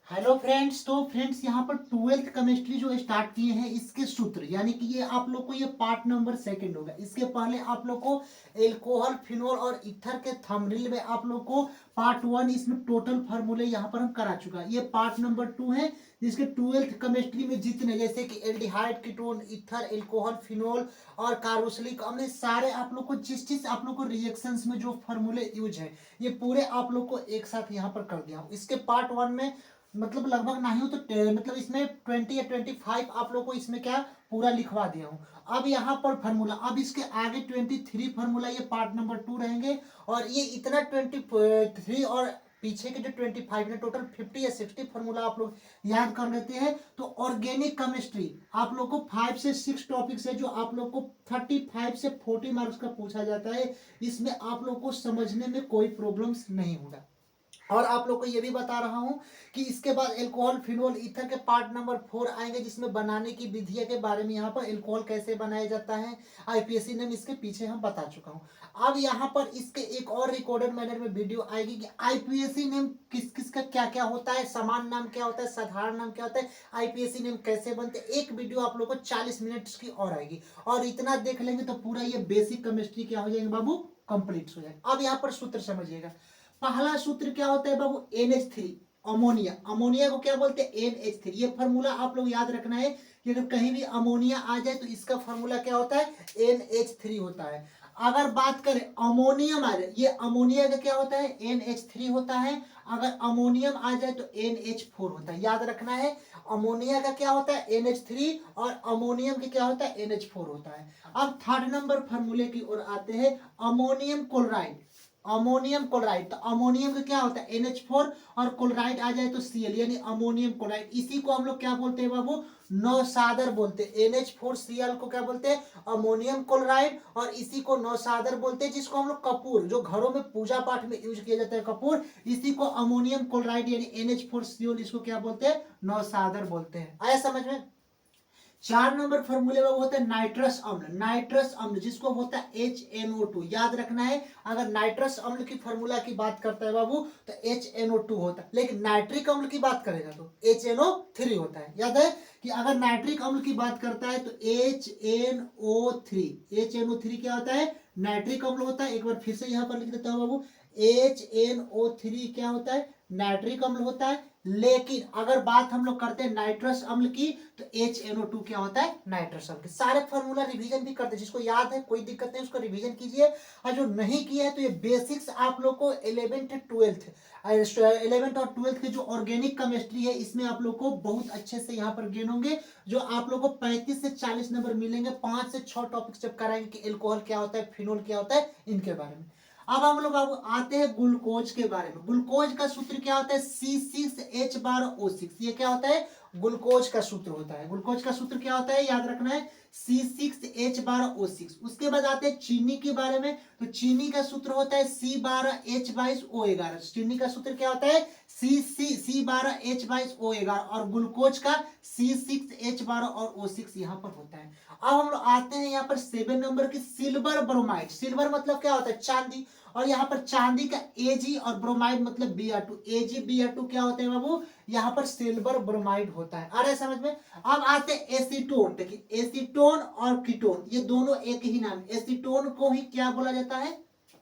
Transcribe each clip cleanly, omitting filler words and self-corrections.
Hello friends. तो friends यहाँ पर ट्वेल्थ केमिस्ट्री जो स्टार्ट किए हैं इसके सूत्र यानी कि ये आप लोग को ये पार्ट नंबर सेकंड होगा। इसके पहले आप लोग को एल्कोहल फिनोल और ईथर के थंबनेल में आप लोग को पार्ट वन इसमें टोटल फार्मूले यहाँ पर हम करा चुका है। ये पार्ट नंबर टू है जिसके ट्वेल्थ केमिस्ट्री में जितने जैसे कि aldehyde ketone ether alcohol phenol और कार्बोक्सिलिक अम्ल सारे आप लोग को जिस चीज आप लोग को रिएक्शंस में जो फार्मूले यूज है ये पूरे आप लोग को एक साथ यहाँ पर कर दिया हूँ। इसके पार्ट वन में मतलब लगभग नहीं हो तो मतलब इसमें 20 या 25 आप लोग को इसमें क्या पूरा लिखवा दिया हूँ। अब यहाँ पर फार्मूला अब इसके आगे 23 फार्मूला ये पार्ट नंबर टू रहेंगे और ये इतना 23 और पीछे के जो 25 ने टोटल 50 या 60 फार्मूला आप लोग याद कर लेते हैं। तो ऑर्गेनिक केमिस्ट्री आप लोग को 5 से 6 टॉपिक्स है जो आप लोग को 35 से 40 मार्क्स का पूछा जाता है। इसमें आप लोग को समझने में कोई प्रॉब्लम्स नहीं होगा। और आप लोग को ये भी बता रहा हूं कि इसके बाद एल्कोहल फिनोल ईथर के पार्ट नंबर 4 आएंगे जिसमें बनाने की विधियों के बारे में यहाँ पर एल्कोहल कैसे बनाया जाता है आईपीएससी नेम इसके पीछे हम बता चुका हूं। अब यहाँ पर इसके एक और रिकॉर्डेड मैनर में वीडियो आएगी कि आईपीएससी नेम किस किस का क्या क्या होता है, समान नाम क्या होता है, साधारण नाम क्या होता है, आईपीएससी नेम कैसे बनते हैं। एक वीडियो आप लोग को 40 मिनट की और आएगी और इतना देख लेंगे तो पूरा ये बेसिक केमिस्ट्री क्या हो जाएंगे बाबू, कंप्लीट हो जाएगा। अब यहाँ पर सूत्र समझिएगा। पहला सूत्र क्या होता है बाबू, NH3 अमोनिया। अमोनिया को क्या बोलते हैं, NH3। ये फार्मूला आप लोग याद रखना है कि अगर कहीं भी अमोनिया आ जाए तो इसका फार्मूला क्या होता है, NH3 होता है। अगर बात करें अमोनियम आ जाए, ये अमोनिया का क्या होता है, NH3 होता है। अगर अमोनियम आ जाए तो NH4 होता है। याद रखना है अमोनिया का क्या होता है NH3 और अमोनियम का क्या होता है NH4 होता है। अब थर्ड नंबर फार्मूले की ओर आते हैं, अमोनियम क्लोराइड। अमोनियम क्लोराइड, तो अमोनियम का क्या होता है NH4 और क्लोराइड आ जाए तो Cl यानी अमोनियम क्लोराइड। इसी को हम लोग क्या बोलते हैं बाबू, नौसादर बोलते हैं। NH4Cl को क्या बोलते हैं, अमोनियम क्लोराइड। और इसी को नौसादर बोलते हैं जिसको हम लोग कपूर, जो घरों में पूजा पाठ में यूज किया जाता है कपूर, इसी को अमोनियम क्लोराइड यानी NH4Cl इसको क्या बोलते हैं, नौसादर बोलते हैं। आया समझ में। 4 नंबर फॉर्मूले में वो होता है नाइट्रस अम्ल। नाइट्रस अम्ल जिसको होता है HNO2। याद रखना है अगर नाइट्रस अम्ल की फॉर्मूला की बात करता है बाबू तो HNO2 होता है, लेकिन नाइट्रिक अम्ल की बात करेगा तो HNO3 होता है। याद है कि अगर नाइट्रिक अम्ल की बात करता है तो HNO3। HNO3 क्या होता है, नाइट्रिक अम्ल होता है। एक बार फिर से यहाँ पर लिख देता हूँ बाबू, HNO3 क्या होता है, नाइट्रिक अम्ल होता है। लेकिन अगर बात हम लोग करते हैं नाइट्रस अम्ल की तो HNO2 क्या होता है, नाइट्रस अम्ल। सारे फॉर्मूला रिवीजन भी करते हैं, जिसको याद है कोई दिक्कत नहीं उसको रिवीजन कीजिए, और जो नहीं किया है तो ये बेसिक्स आप लोग को 11th और 12th के जो ऑर्गेनिक केमिस्ट्री है इसमें आप लोग को बहुत अच्छे से यहाँ पर गेन होंगे। जो आप लोग को 35 से 40 नंबर मिलेंगे 5 से 6 टॉपिक जब कराएंगे कि एल्कोहल क्या होता है, फिनोल क्या होता है, इनके बारे में। अब हम लोग अब आते हैं ग्लूकोज के बारे में। ग्लूकोज का सूत्र क्या होता है, C6H12O6। ये क्या होता है, ग्लूकोज का सूत्र होता है। ग्लूकोज का सूत्र क्या होता है, याद रखना है C6H12O6। उसके बाद आते हैं चीनी के बारे में। तो चीनी का सूत्र होता है C12H22O11। चीनी का सूत्र क्या होता है, C12H22O11। और ग्लूकोज का C6H12 और O6 यहाँ पर होता है। अब हम लोग आते हैं यहाँ पर 7 नंबर की सिल्वर ब्रोमाइड। सिल्वर मतलब क्या होता है, चांदी। और यहाँ पर चांदी का Ag और ब्रोमाइड मतलब Br2। Ag Br2 क्या होते हैं बाबू, यहाँ पर सिल्वर ब्रोमाइड होता है। आ रहा है समझ में। अब आते हैं एसीटोन। देखिए एसीटोन और कीटोन ये दोनों एक ही नाम। एसीटोन को ही क्या बोला जाता है,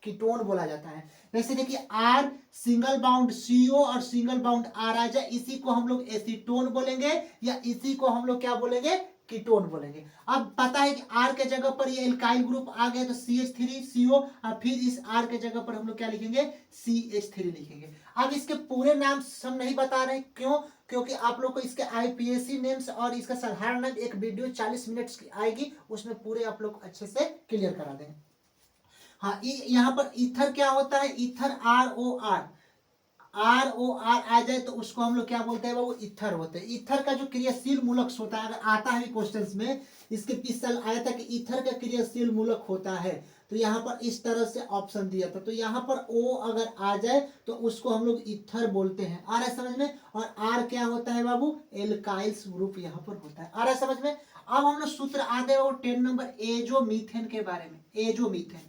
कीटोन बोला जाता है। जैसे देखिए आर सिंगल बाउंड CO और सिंगल बाउंड R आ जाए, इसी को हम लोग एसीटोन बोलेंगे या इसी को हम लोग क्या बोलेंगे, कीटोन बोलेंगे। अब पता है कि R के जगह पर ये एल्काइल ग्रुप आ गया तो CH3CO और फिर इस R के जगह पर हम लोग क्या लिखेंगे, CH3 लिखेंगे। अब इसके पूरे नाम हम नहीं बता रहे, क्यों, क्योंकि आप लोग को इसके आईपीएससी नेम्स और इसका साधारण नाम एक वीडियो 40 मिनट्स की आएगी, उसमें पूरे आप लोग अच्छे से क्लियर करा देंगे। हाँ यहाँ पर ईथर क्या होता है, ईथर ROR आ जाए तो उसको हम लोग क्या बोलते हैं वो ईथर होते हैं। ईथर का जो क्रियाशील मूलक होता है, अगर आता है क्वेश्चंस में, इसके पिछले साल आया था कि ईथर का क्रियाशील मूलक होता है, तो यहाँ पर इस तरह से ऑप्शन दिया था। तो यहाँ पर O अगर आ जाए तो उसको हम लोग ईथर बोलते हैं। आ रहा है समझ में। और R क्या होता है बाबू, एल्काइल्स ग्रुप यहाँ पर होता है। आ रहा है समझ में। अब हम लोग सूत्र आते हैं वो 10 नंबर एजोमीथेन के बारे में। एजोमीथेन,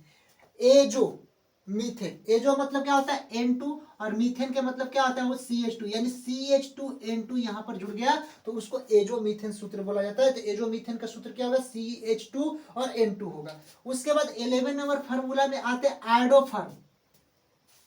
एजो मीथेन। एजो मतलब क्या होता है N2 और मीथेन के मतलब क्या होता है वो CH2, यानी CH2N2 यहाँ पर जुड़ गया तो उसको एजो मीथेन सूत्र बोला जाता है। तो एजो मीथेन का सूत्र क्या होगा CH2 और N2 होगा। उसके बाद 11 नंबर फार्मूला में आते हैं आयोडोफॉर्म।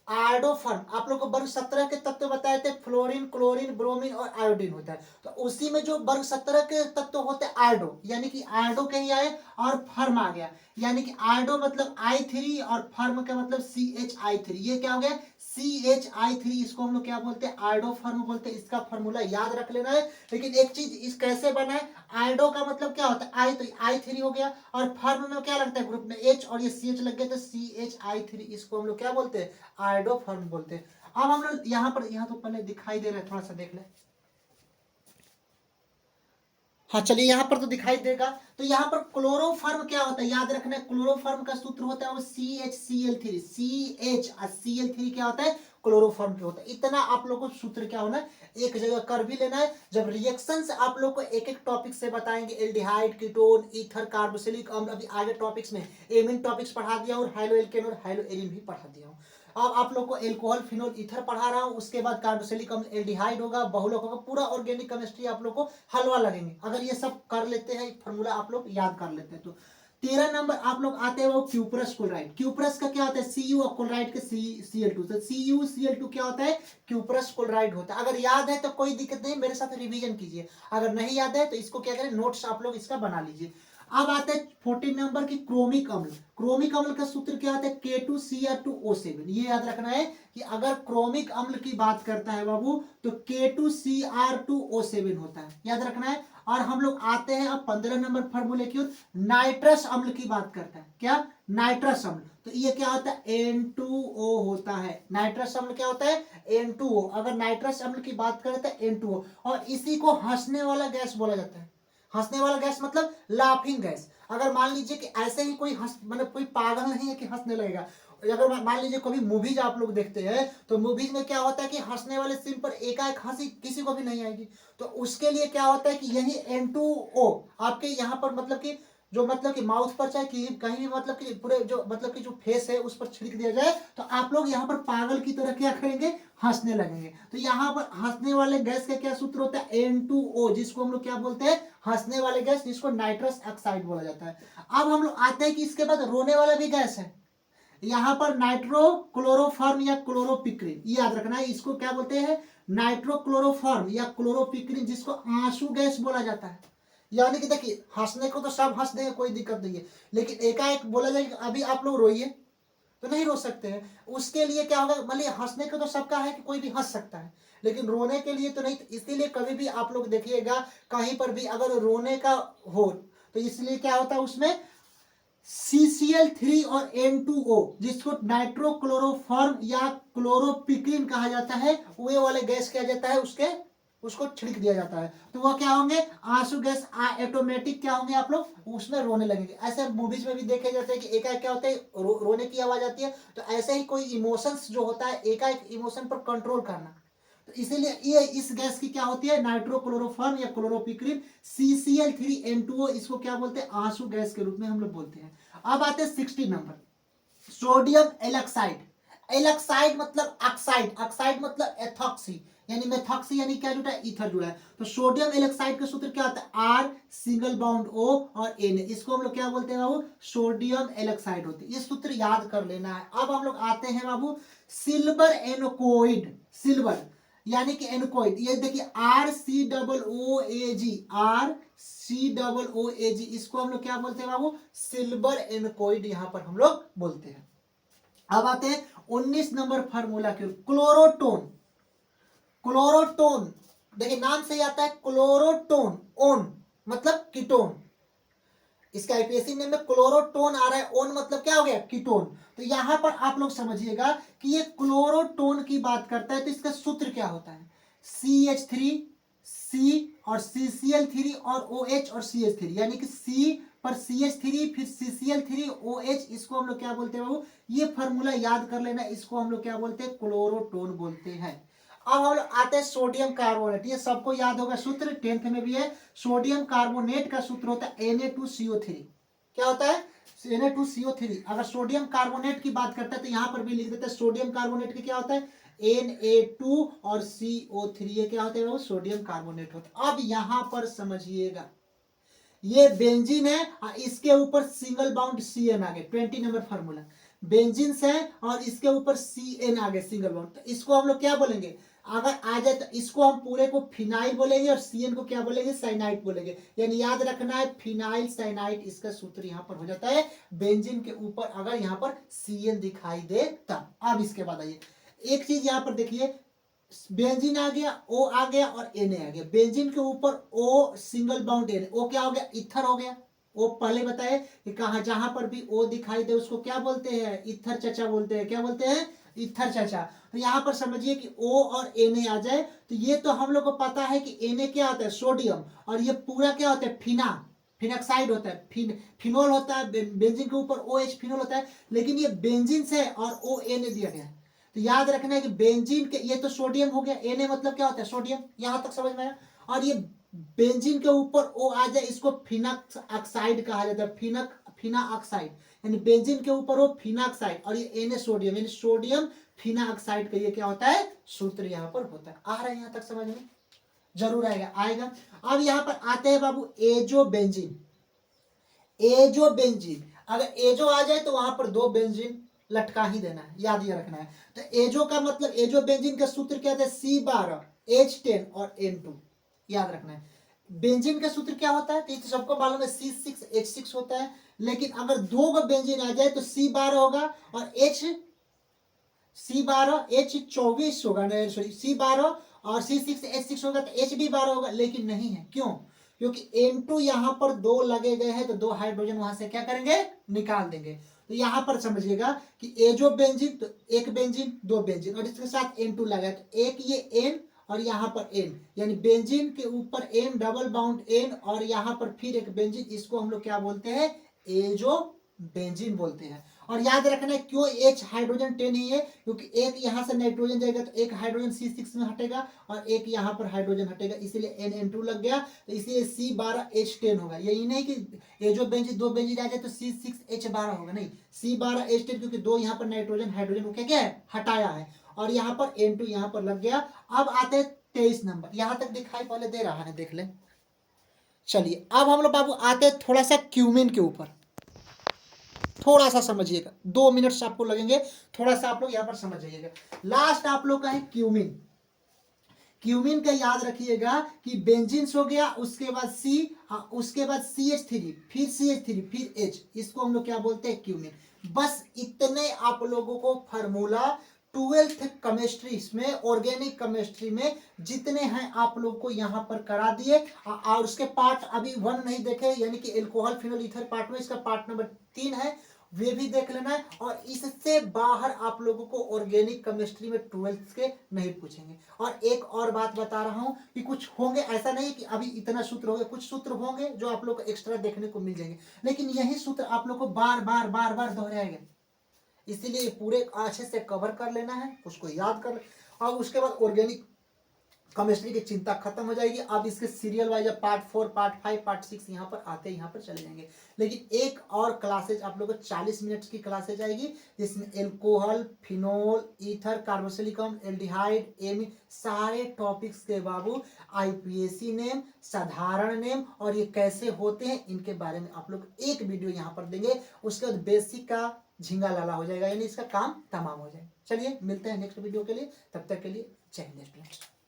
आयोडोफॉर्म आप लोग को वर्ग 17 के तत्व बताए थे, फ्लोरीन, क्लोरीन, ब्रोमीन और आयोडीन होता है। तो उसी में जो वर्ग 17 के तत्व होते हैं आयोडो, यानी कि आयोडो कहीं आए और फर्म आ गया, यानी कि आयोडो मतलब I3 और फर्म का मतलब CHI3। ये क्या हो गया CHI3, इसको हम लोग क्या बोलते हैं आयोडो फर्म बोलते हैं। इसका फॉर्मूला याद रख लेना है। लेकिन एक चीज इस कैसे बना है, आयोडो का मतलब क्या होता है आई, तो I3 हो गया, और फर्म में क्या लगता है ग्रुप में H, और ये CH लग गया तो CHI3, इसको हम लोग क्या बोलते हैं आयोडो फर्म बोलते हैं। अब हम लोग यहाँ पर, यहाँ तो पहले दिखाई दे रहा है, थोड़ा सा देख ले। हाँ चलिए यहाँ पर तो दिखाई देगा। तो यहाँ पर क्लोरोफॉर्म क्या होता है याद रखना है, क्लोरोफॉर्म का सूत्र होता है वो CHCl3। CH और Cl3 क्या होता है क्लोरोफॉर्म क्या होता है। इतना आप लोग को सूत्र क्या होना एक जगह कर भी लेना है। जब रिएक्शंस आप लोग को एक एक टॉपिक से बताएंगे, एल्डिहाइड, कीटोन, ईथर, कार्बोक्सिलिक अम्ल, अभी आगे टॉपिक्स में एमिन टॉपिक्स पढ़ा दिया और हाइलो एल्केन और हाइलो एरिन भी पढ़ा दिया हूँ। अब आप लोग को एल्कोहल, फिनोल, ईथर पढ़ा रहा हूँ। उसके बाद कार्बोक्सिलिक अम्ल, एल्डिहाइड होगा, बहुलक होगा, पूरा ऑर्गेनिक केमिस्ट्री आप लोग को हलवा लगेंगे अगर ये सब कर लेते हैं, फॉर्मूला आप लोग याद कर लेते हैं तो। 13 नंबर आप लोग आते हैं वो क्यूप्रस क्लोराइड। क्यूप्रस का क्या होता है Cu और क्लोराइड के Cl2, तो CuCl2 क्या होता है क्यूप्रस क्लोराइड होता है। अगर याद है तो कोई दिक्कत नहीं, मेरे साथ रिवीजन कीजिए। अगर नहीं याद है तो इसको क्या करें नोट्स आप लोग इसका बना लीजिए। अब आते हैं 14 नंबर की क्रोमिक अम्ल। क्रोमिक अम्ल का सूत्र क्या होता है K2Cr2O7। ये याद रखना है कि अगर क्रोमिक अम्ल की बात करता है बाबू तो K2Cr2O7 होता है, याद रखना है। और हम लोग आते हैं अब 15 नंबर फार्मूले की ओर, नाइट्रस अम्ल की बात करता है। क्या नाइट्रस अम्ल, तो ये क्या होता है N2O होता है। नाइट्रस अम्ल क्या होता है N2O। अगर नाइट्रस अम्ल की बात करें तो N2O, और इसी को हंसने वाला गैस बोला जाता है। हंसने वाला गैस मतलब लाफिंग गैस। अगर मान लीजिए कि ऐसे ही कोई हंस, मतलब कोई पागल नहीं है कि हंसने लगेगा। अगर मान लीजिए कभी मूवीज आप लोग देखते हैं तो मूवीज में क्या होता है कि हंसने वाले सीन पर एकाएक हंसी किसी को भी नहीं आएगी। तो उसके लिए क्या होता है कि यही N2O आपके यहाँ पर मतलब कि जो मतलब कि माउथ पर चाहे कि कहीं भी मतलब कि पूरे जो मतलब कि जो फेस है उस पर छिड़क दिया जाए तो आप लोग यहाँ पर पागल की तरह क्या करेंगे हंसने लगेंगे। तो यहाँ पर हंसने वाले गैस का क्या सूत्र होता है N2O, जिसको हम लोग क्या बोलते हैं हंसने वाले गैस, जिसको नाइट्रस ऑक्साइड बोला जाता है। अब हम लोग आते हैं कि इसके बाद रोने वाला भी गैस है। यहाँ पर नाइट्रो क्लोरोफॉर्म या क्लोरोपिक्रिन, ये याद रखना है। इसको क्या बोलते हैं नाइट्रो क्लोरोफॉर्म या क्लोरोपिक्रिन, जिसको आंसू गैस बोला जाता है। यानी कि देखिए हंसने को तो सब हंस देंगे, कोई दिक्कत नहीं है, लेकिन एकाएक बोला जाए अभी आप लोग रोइए तो नहीं रो सकते हैं। उसके लिए क्या होगा, मान लीजिए हंसने को तो सबका है कि कोई भी हंस सकता है, लेकिन रोने के लिए तो नहीं। इसीलिए कभी भी आप लोग देखिएगा कहीं पर भी अगर रोने का हो तो इसलिए क्या होता है उसमें CCl3 और N2O, जिसको नाइट्रोक्लोरोफॉर्म या क्लोरोपिक्रिन कहा जाता है, वे वाले गैस किया जाता है उसके उसको छिड़क दिया जाता है तो वह क्या होंगे आंसू गैस, ऑटोमेटिक क्या होंगे आप लोग उसमें रोने लगेंगे। ऐसे मूवीज में भी देखे जाते हैं कि एकाएक क्या होता है रोने की आवाज आती है। तो ऐसे ही कोई इमोशंस जो होता है एकाएक इमोशन पर कंट्रोल करना, तो इसीलिए ये इस गैस की क्या होती है नाइट्रोक्लोरोफॉर्म या क्लोरोपिक्रिन। CCl3N2O इसको क्या बोलते हैं आंसू गैस के रूप में हम लोग बोलते हैं। अब आते हैं 60 नंबर सोडियम एलॉक्साइड। एलॉक्साइड मतलब ऑक्साइड, ऑक्साइड मतलब एथॉक्सी, यानी मेथॉक्सी, यानी क्या जुड़ा है ईथर जुड़ा है। तो सोडियम एलॉक्साइड का सूत्र क्या होता है R सिंगल बाउंड O और N, इसको हम लोग क्या बोलते हैं बाबू सोडियम एलॉक्साइड होते हैं। ये सूत्र याद कर लेना है। अब हम लोग आते हैं बाबू सिल्वर एनोकोइड। सिल्वर यानी कि एनोकोइड, ये देखिए RCOOAG, RCOOAG, इसको हम लोग क्या बोलते हैं बाबू सिल्वर एनोकोइड यहाँ पर हम लोग बोलते हैं। अब आते हैं 19 नंबर फार्मूला के क्लोरोटोन। क्लोरोटोन देखिए नाम से ही आता है क्लोरोटोन, ओन मतलब कीटोन। इसका आईपीएससी नेम में क्लोरोटोन आ रहा है, ओन मतलब क्या हो गया कीटोन। तो यहां पर आप लोग समझिएगा कि ये क्लोरोटोन की बात करता है तो इसका सूत्र क्या होता है CH3 C और CCl3 और OH और CH3, यानी कि C पर CH3 फिर CCl3 OH, इसको हम लोग क्या बोलते हैं बाबू ये फॉर्मूला याद कर लेना, इसको हम लोग क्या बोलते हैं क्लोरोटोन बोलते हैं। अब हम लोग आते हैं सोडियम कार्बोनेट, ये सबको याद होगा सूत्र 10th में भी है। सोडियम कार्बोनेट का सूत्र होता है Na2CO3। क्या होता है Na2CO3। अगर सोडियम कार्बोनेट की बात करते हैं तो यहाँ पर भी लिख देते हैं सोडियम कार्बोनेट के क्या होता है Na2 और CO3, ये क्या होता है वो सोडियम कार्बोनेट होता है। अब यहाँ पर समझिएगा ये बेंजीन है और इसके ऊपर सिंगल बाउंड CN आ गए, 20 नंबर फार्मूला। बेंजीन है और इसके ऊपर CN आ गए सिंगल बाउंड, तो इसको हम लोग क्या बोलेंगे, अगर आ जाए तो इसको हम पूरे को फिनाइल बोलेंगे और CN को क्या बोलेंगे साइनाइड बोलेंगे। यानी याद रखना है फिनाइल साइनाइड, इसका सूत्र यहाँ पर हो जाता है बेंजीन के ऊपर अगर यहाँ पर CN दिखाई दे तब। अब इसके बाद आइए एक चीज यहाँ पर देखिए, बेंजीन आ गया, ओ आ गया और Na आ गया। बेंजीन के ऊपर O single bound Na, O क्या हो गया इथर हो गया। ओ पहले बताए कि कहा जहां पर भी O दिखाई दे उसको क्या बोलते हैं इथर चचा बोलते हैं, क्या बोलते हैं इथर चचा। तो यहाँ पर समझिए कि O और Na आ जाए तो ये तो हम लोग को पता है कि Na क्या होता है सोडियम, और ये पूरा क्या होता है फिनॉक्साइड होता है, फिनोल होता है, बेंजीन के ऊपर OH फिनोल होता है, लेकिन ये बेंजीन से और ONA दिया गया है। तो याद रखना है कि बेंजीन के ये तो सोडियम हो गया, Na मतलब क्या होता है सोडियम, यहां तक समझ में आया। और ये बेंजीन के ऊपर O आ जाए इसको फिनक ऑक्साइड कहा जाता है, फिना ऑक्साइड, यानी बेंजीन के ऊपर वो फिनाक्साइड और ये Na सोडियम, यानी सोडियम फिना ऑक्साइड का ये क्या होता है सूत्र यहाँ पर होता है। आ रहा है यहाँ तक समझ में, जरूर आएगा। अब यहाँ पर आते हैं बाबू एजो बेंजीन। अगर एजो आ जाए तो वहां पर दो बेंजीन लटका ही देना है, याद ये रखना है। तो एजो का मतलब एजो बेंजीन का सूत्र क्या होता है C12H10 और N2, याद रखना है। बेंजीन का सूत्र क्या होता है तो सबको मालूम है C6H6 होता है, लेकिन अगर दो का बेंजीन आ जाए तो C12 होगा और C12H24 होगा, सॉरी C12 और C6H6 होगा तो H भी 12 होगा, लेकिन नहीं है। क्यों? क्योंकि N2 यहां पर दो लगे गए हैं तो दो हाइड्रोजन वहां से क्या करेंगे निकाल देंगे। तो यहां पर समझिएगा कि एजो बेंजीन तो एक बेंजीन दो बेंजीन और इसके साथ N2 लगा तो एक ये N और यहाँ पर N, यानी बेंजीन के ऊपर N डबल बाउंड N और यहाँ पर फिर एक बेंजीन, इसको हम लोग क्या बोलते हैं एजो बेंजीन बोलते हैं। और याद रखना है क्यों H हाइड्रोजन 10 ही है, क्योंकि एक यहां से नाइट्रोजन जाएगा तो एक हाइड्रोजन C6 में हटेगा और एक यहां पर हाइड्रोजन हटेगा, इसीलिए NN2 लग गया, तो इसलिए C12H10 होगा। यही नहीं कि ये जो बेंजीन दो बेंजीन आ जाए तो C6H12 होगा, नहीं C12H10, क्योंकि दो यहाँ पर नाइट्रोजन हाइड्रोजन को क्या है हटाया है और यहाँ पर N2 यहाँ पर लग गया। अब आते हैं 23 नंबर, यहां तक दिखाई पहले दे रहा है देख ले। चलिए अब हम लोग बाबू आते हैं थोड़ा सा क्यूमिन के ऊपर, थोड़ा सा समझिएगा, 2 मिनट से आपको लगेंगे, थोड़ा सा आप लोग यहाँ पर समझ जाइएगा। लास्ट आप लोग का है क्यूमिन का याद रखिएगा कि बेंजीन हो गया, उसके बाद C, उसके बाद CH3, फिर CH3, फिर H, इसको हम लोग क्या बोलते हैं क्यूमिन। बस इतने आप लोगों को फार्मूला 12th केमिस्ट्री में ऑर्गेनिक केमिस्ट्री में जितने हैं आप लोग को यहाँ पर करा दिए, और उसके पार्ट अभी 1 नहीं देखे, यानी कि एल्कोहल फिनोल ईथर पार्ट में, इसका पार्ट नंबर 3 है, वे भी देख लेना है। और इससे बाहर आप लोगों को ऑर्गेनिक केमिस्ट्री में 12th के नहीं पूछेंगे। और एक और बात बता रहा हूं कि कुछ होंगे, ऐसा नहीं कि अभी इतना सूत्र हो गया, कुछ सूत्र होंगे जो आप लोग को एक्स्ट्रा देखने को मिल जाएंगे, लेकिन यही सूत्र आप लोग को बार बार दोहराएंगे, इसीलिए पूरे अच्छे से कवर कर लेना है, उसको याद कर, और उसके बाद ऑर्गेनिक केमिस्ट्री की चिंता खत्म हो जाएगी। अब इसके serial wise part 4, part 5, part 6 यहाँ पर आते यहाँ पर चले जाएंगे। लेकिन एक और क्लासेज आप लोगों को 40 मिनट की क्लासेज आएगी, जिसमें alcohol, phenol, ether, carboxylic, aldehyde, amine, सारे टॉपिक्स के बाबू IPAC नेम, साधारण नेम और ये कैसे होते हैं इनके बारे में आप लोग एक वीडियो यहाँ पर देंगे। उसके बाद बेसिक का झिंगा लाला हो जाएगा, यानी इसका काम तमाम हो जाएगा। चलिए मिलते हैं नेक्स्ट वीडियो के लिए, तब तक के लिए जय हिंद स्टूडेंट्स।